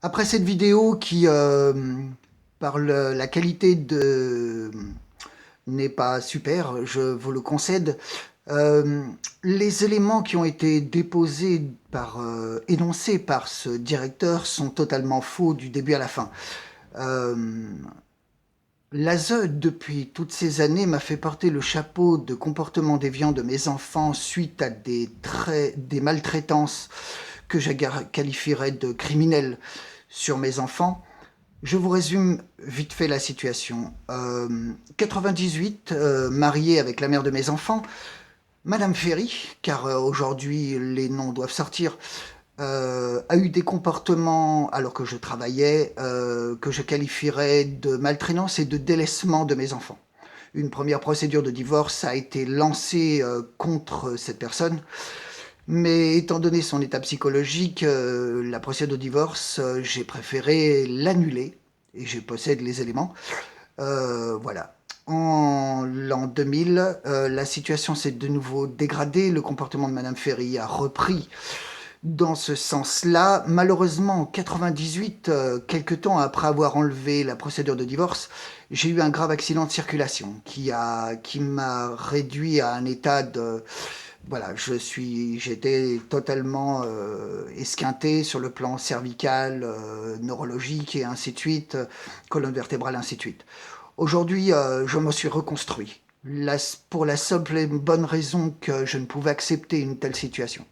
Après cette vidéo qui, par la qualité n'est pas super, je vous le concède, euh, les éléments qui ont été déposés énoncés par ce directeur sont totalement faux du début à la fin. Euh, L'ASE, depuis toutes ces années, m'a fait porter le chapeau de comportement déviant de mes enfants suite à des maltraitances que je qualifierais de criminelles sur mes enfants. Je vous résume vite fait la situation. 98, marié avec la mère de mes enfants, Madame Ferry, car aujourd'hui les noms doivent sortir, a eu des comportements, alors que je travaillais, que je qualifierais de maltraitance et de délaissement de mes enfants. Une première procédure de divorce a été lancée contre cette personne, mais étant donné son état psychologique, la procédure de divorce, j'ai préféré l'annuler et je possède les éléments. Voilà. En l'an 2000, la situation s'est de nouveau dégradée. Le comportement de Madame Ferry a repris dans ce sens-là. Malheureusement, en 98, quelques temps après avoir enlevé la procédure de divorce, j'ai eu un grave accident de circulation qui m'a réduit à un état de voilà, j'étais totalement esquinté sur le plan cervical, neurologique et ainsi de suite, colonne vertébrale, ainsi de suite. Aujourd'hui, je me suis reconstruit, pour la simple et bonne raison que je ne pouvais accepter une telle situation.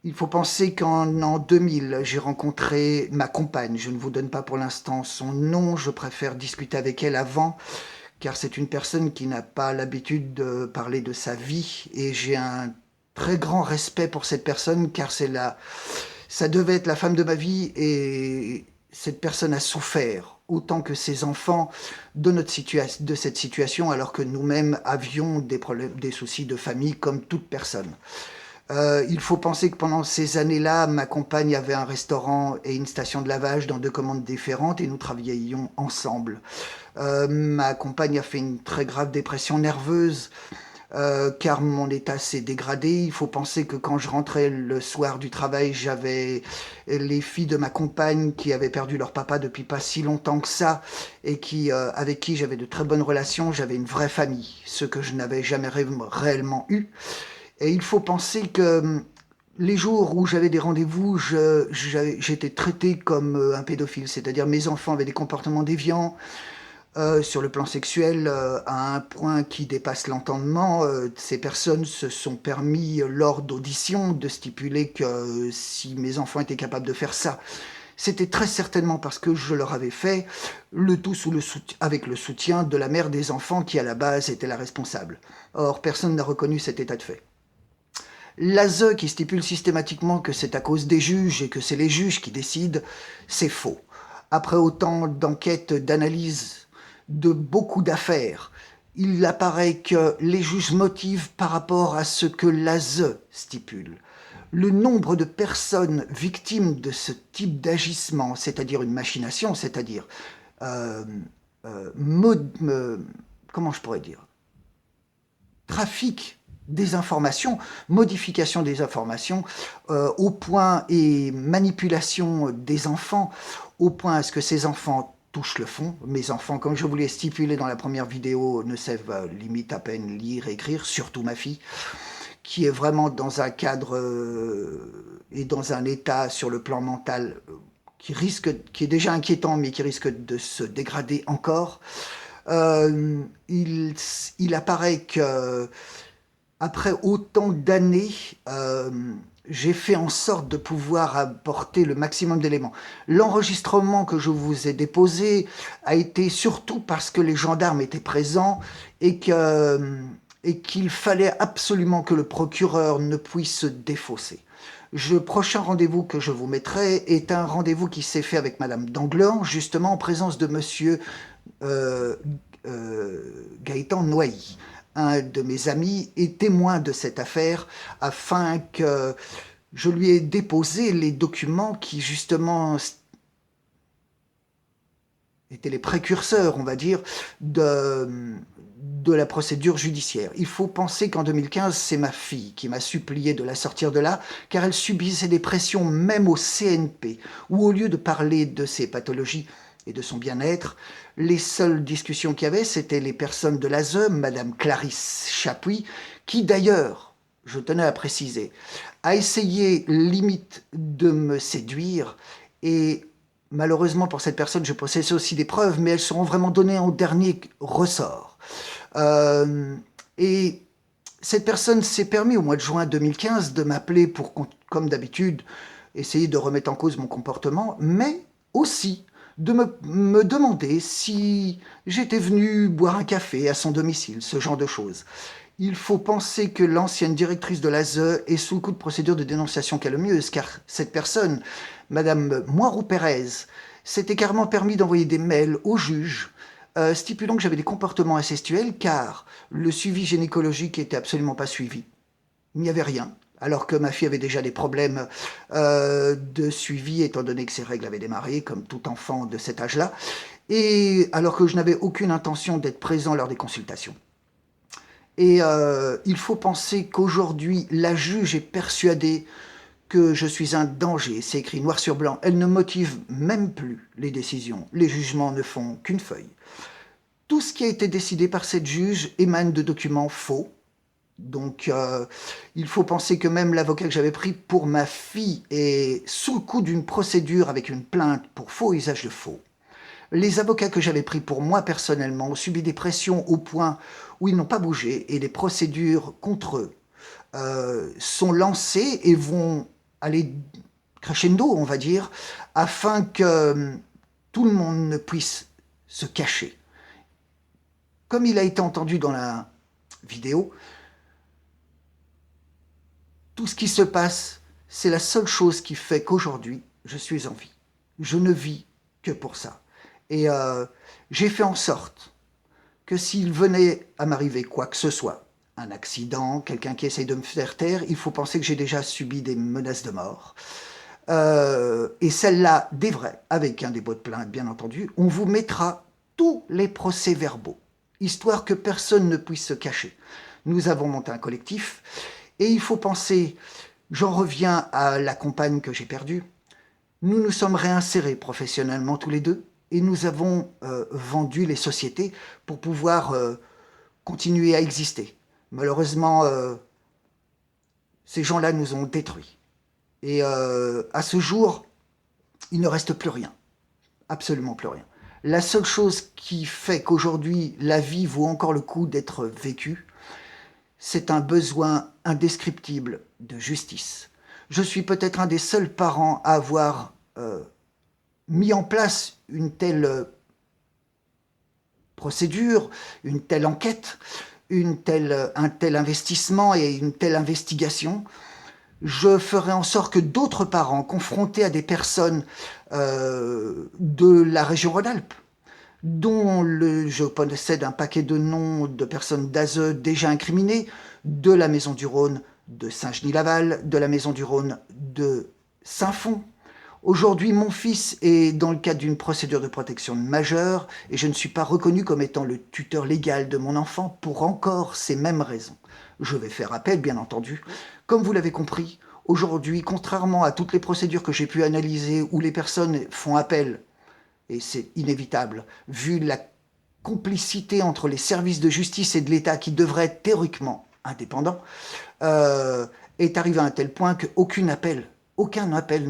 Il faut penser qu'en en 2000, j'ai rencontré ma compagne. Je ne vous donne pas pour l'instant son nom, je préfère discuter avec elle avant, car c'est une personne qui n'a pas l'habitude de parler de sa vie, et j'ai un très grand respect pour cette personne, car ça devait être la femme de ma vie, et cette personne a souffert autant que ses enfants de cette situation, alors que nous-mêmes avions des problèmes, des soucis de famille comme toute personne. Il faut penser que pendant ces années-là, ma compagne avait un restaurant et une station de lavage dans deux commandes différentes et nous travaillions ensemble. Ma compagne a fait une très grave dépression nerveuse car mon état s'est dégradé. Il faut penser que quand je rentrais le soir du travail, j'avais les filles de ma compagne qui avaient perdu leur papa depuis pas si longtemps que ça et avec qui j'avais de très bonnes relations. J'avais une vraie famille, ce que je n'avais jamais réellement eu. Et il faut penser que les jours où j'avais des rendez-vous, j'étais traité comme un pédophile, c'est-à-dire mes enfants avaient des comportements déviants sur le plan sexuel à un point qui dépasse l'entendement. Ces personnes se sont permis, lors d'auditions, de stipuler que si mes enfants étaient capables de faire ça, c'était très certainement parce que je leur avais fait le tout avec le soutien de la mère des enfants qui, à la base, était la responsable. Or, personne n'a reconnu cet état de fait. L'ASE qui stipule systématiquement que c'est à cause des juges et que c'est les juges qui décident, c'est faux. Après autant d'enquêtes, d'analyses, de beaucoup d'affaires, il apparaît que les juges motivent par rapport à ce que l'ASE stipule. Le nombre de personnes victimes de ce type d'agissement, c'est-à-dire une machination, c'est-à-dire euh, comment je pourrais dire, trafic des informations, modification des informations, au point et manipulation des enfants, au point à ce que ces enfants touchent le fond. Mes enfants, comme je vous l'ai stipulé dans la première vidéo, ne savent limite à peine lire et écrire, surtout ma fille, qui est vraiment dans un cadre et dans un état sur le plan mental qui est déjà inquiétant, mais qui risque de se dégrader encore. Il apparaît que après autant d'années, j'ai fait en sorte de pouvoir apporter le maximum d'éléments. L'enregistrement que je vous ai déposé a été surtout parce que les gendarmes étaient présents et qu'il fallait absolument que le procureur ne puisse se défausser. Le prochain rendez-vous que je vous mettrai est un rendez-vous qui s'est fait avec Madame Danglars, justement en présence de Monsieur euh, Gaëtan Noailly, un de mes amis, est témoin de cette affaire, afin que je lui ai déposé les documents qui justement étaient les précurseurs, on va dire, de la procédure judiciaire. Il faut penser qu'en 2015, c'est ma fille qui m'a supplié de la sortir de là, car elle subissait des pressions même au CNP, où au lieu de parler de ses pathologies et de son bien-être, les seules discussions qu'il y avait, c'était les personnes de l'ASE, Madame Clarisse Chapuis, qui d'ailleurs, je tenais à préciser, a essayé limite de me séduire, et malheureusement pour cette personne, je possède aussi des preuves, mais elles seront vraiment données en dernier ressort. Et cette personne s'est permis au mois de juin 2015 de m'appeler pour, comme d'habitude, essayer de remettre en cause mon comportement, mais aussi de me demander si j'étais venu boire un café à son domicile, ce genre de choses. Il faut penser que l'ancienne directrice de l'ASE est sous le coup de procédure de dénonciation calomnieuse, car cette personne, Madame Moirou-Pérez, s'était carrément permis d'envoyer des mails au juge stipulant que j'avais des comportements incestuels, car le suivi gynécologique n'était absolument pas suivi. Il n'y avait rien, alors que ma fille avait déjà des problèmes de suivi, étant donné que ses règles avaient démarré, comme tout enfant de cet âge-là, et alors que je n'avais aucune intention d'être présent lors des consultations. Et il faut penser qu'aujourd'hui, la juge est persuadée que je suis un danger. C'est écrit noir sur blanc. Elle ne motive même plus les décisions. Les jugements ne font qu'une feuille. Tout ce qui a été décidé par cette juge émane de documents faux. Donc, il faut penser que même l'avocat que j'avais pris pour ma fille est sous le coup d'une procédure avec une plainte pour faux usage de faux. Les avocats que j'avais pris pour moi personnellement ont subi des pressions au point où ils n'ont pas bougé et les procédures contre eux sont lancées et vont aller crescendo, on va dire, afin que tout le monde ne puisse se cacher. Comme il a été entendu dans la vidéo, tout ce qui se passe, c'est la seule chose qui fait qu'aujourd'hui, je suis en vie. Je ne vis que pour ça. Et j'ai fait en sorte que s'il venait à m'arriver quoi que ce soit, un accident, quelqu'un qui essaye de me faire taire, il faut penser que j'ai déjà subi des menaces de mort. Et celle-là, des vrais, avec un dépôt de plainte, bien entendu, on vous mettra tous les procès-verbaux, histoire que personne ne puisse se cacher. Nous avons monté un collectif, et il faut penser, j'en reviens à la compagne que j'ai perdue, nous nous sommes réinsérés professionnellement tous les deux, et nous avons vendu les sociétés pour pouvoir continuer à exister. Malheureusement, ces gens-là nous ont détruits. Et à ce jour, il ne reste plus rien. Absolument plus rien. La seule chose qui fait qu'aujourd'hui, la vie vaut encore le coup d'être vécue, c'est un besoin indescriptible de justice. Je suis peut-être un des seuls parents à avoir mis en place une telle procédure, une telle enquête, un tel investissement et une telle investigation. Je ferai en sorte que d'autres parents confrontés à des personnes de la région Rhône-Alpes, dont je possède un paquet de noms de personnes d'ASE déjà incriminées, de la Maison du Rhône de Saint-Genis-Laval, de la Maison du Rhône de Saint-Fond. Aujourd'hui, mon fils est dans le cadre d'une procédure de protection majeure et je ne suis pas reconnu comme étant le tuteur légal de mon enfant pour encore ces mêmes raisons. Je vais faire appel, bien entendu. Comme vous l'avez compris, aujourd'hui, contrairement à toutes les procédures que j'ai pu analyser où les personnes font appel, et c'est inévitable, vu la complicité entre les services de justice et de l'État qui devraient être théoriquement indépendants, est arrivé à un tel point qu'aucun appel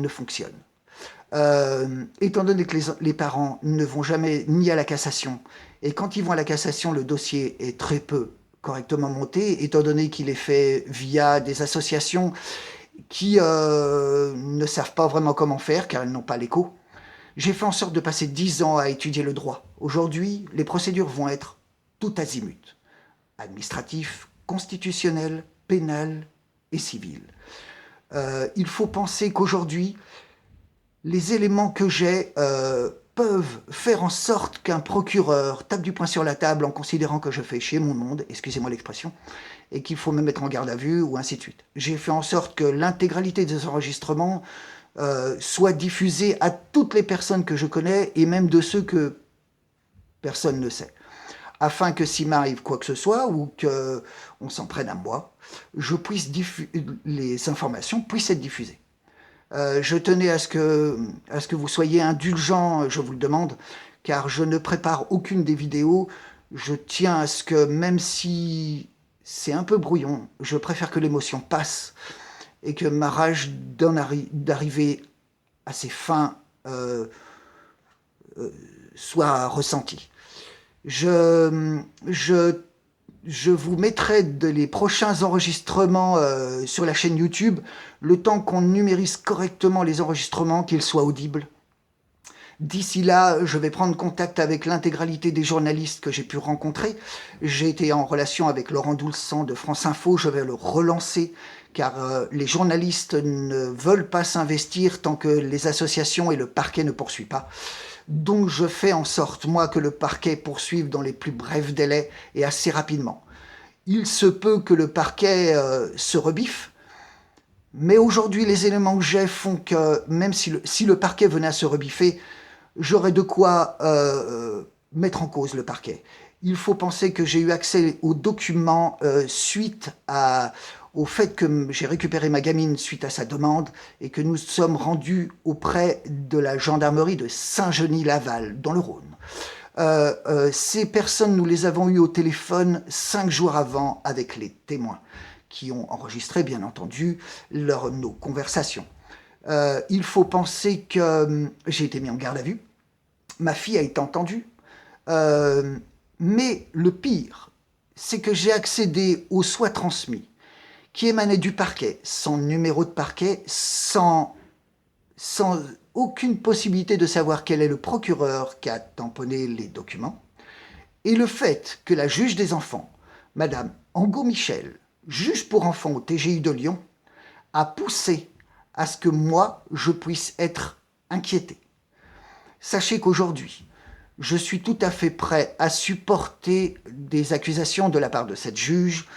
ne fonctionne. Étant donné que les parents ne vont jamais ni à la cassation, et quand ils vont à la cassation, le dossier est très peu correctement monté, étant donné qu'il est fait via des associations qui ne savent pas vraiment comment faire, car elles n'ont pas l'écho. J'ai fait en sorte de passer 10 ans à étudier le droit. Aujourd'hui, les procédures vont être tout azimut. Administratif, constitutionnel, pénal et civil. Il faut penser qu'aujourd'hui, les éléments que j'ai peuvent faire en sorte qu'un procureur tape du poing sur la table en considérant que je fais chier mon monde, excusez-moi l'expression, et qu'il faut me mettre en garde à vue, ou ainsi de suite. J'ai fait en sorte que l'intégralité des enregistrements soit diffusée à toutes les personnes que je connais, et même de ceux que personne ne sait. afin que s'il m'arrive quoi que ce soit ou qu'on s'en prenne à moi, les informations puissent être diffusées. Je tenais à ce que vous soyez indulgents, je vous le demande, car je ne prépare aucune des vidéos. Je tiens à ce que, même si c'est un peu brouillon, je préfère que l'émotion passe et que ma rage d'arriver à ses fins soit ressentie. Je vous mettrai les prochains enregistrements sur la chaîne YouTube, le temps qu'on numérise correctement les enregistrements, qu'ils soient audibles. D'ici là, je vais prendre contact avec l'intégralité des journalistes que j'ai pu rencontrer. J'ai été en relation avec Laurent Doulsan de France Info, je vais le relancer, car les journalistes ne veulent pas s'investir tant que les associations et le parquet ne poursuivent pas. Donc je fais en sorte, moi, que le parquet poursuive dans les plus brefs délais et assez rapidement. Il se peut que le parquet se rebiffe, mais aujourd'hui, les éléments que j'ai font que même si le parquet venait à se rebiffer, j'aurais de quoi mettre en cause le parquet. Il faut penser que j'ai eu accès aux documents suite au fait que j'ai récupéré ma gamine suite à sa demande et que nous sommes rendus auprès de la gendarmerie de Saint-Genis-Laval, dans le Rhône. Ces personnes, nous les avons eues au téléphone 5 jours avant avec les témoins qui ont enregistré, bien entendu, nos conversations. Il faut penser que j'ai été mis en garde à vue, ma fille a été entendue, mais le pire, c'est que j'ai accédé aux soins transmis qui émanaient du parquet, sans numéro de parquet, sans aucune possibilité de savoir quel est le procureur qui a tamponné les documents, et le fait que la juge des enfants, Madame Angot Michel, juge pour enfants au TGI de Lyon, a poussé à ce que moi, je puisse être inquiété. Sachez qu'aujourd'hui, je suis tout à fait prêt à supporter des accusations de la part de cette juge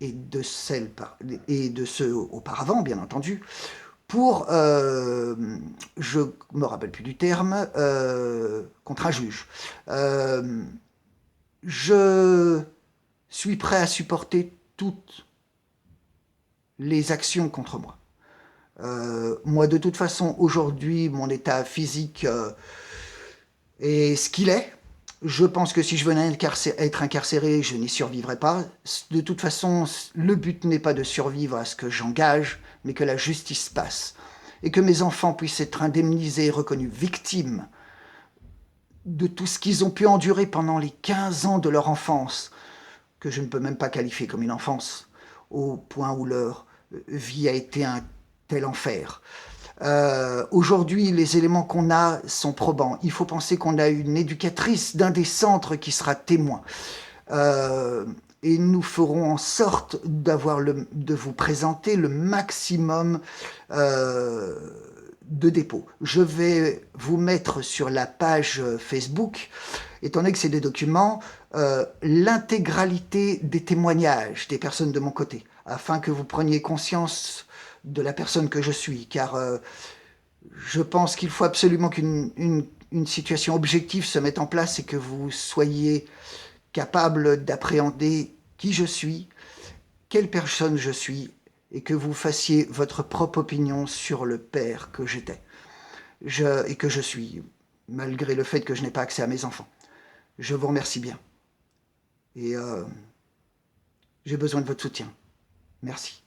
et de ceux auparavant, bien entendu, pour, je me rappelle plus du terme, contre un juge. Je suis prêt à supporter toutes les actions contre moi. Moi, de toute façon, aujourd'hui, mon état physique est ce qu'il est. Je pense que si je venais être incarcéré, je n'y survivrais pas. De toute façon, le but n'est pas de survivre à ce que j'engage, mais que la justice passe. Et que mes enfants puissent être indemnisés et reconnus victimes de tout ce qu'ils ont pu endurer pendant les 15 ans de leur enfance, que je ne peux même pas qualifier comme une enfance, au point où leur vie a été un tel enfer. Aujourd'hui, les éléments qu'on a sont probants. Il faut penser qu'on a une éducatrice d'un des centres qui sera témoin. Et nous ferons en sorte de vous présenter le maximum de dépôts. Je vais vous mettre sur la page Facebook, étant donné que c'est des documents, l'intégralité des témoignages des personnes de mon côté, afin que vous preniez conscience de la personne que je suis, car je pense qu'il faut absolument qu'une situation objective se mette en place et que vous soyez capable d'appréhender qui je suis, quelle personne je suis, et que vous fassiez votre propre opinion sur le père que j'étais et que je suis, malgré le fait que je n'ai pas accès à mes enfants. Je vous remercie bien. Et j'ai besoin de votre soutien. Merci.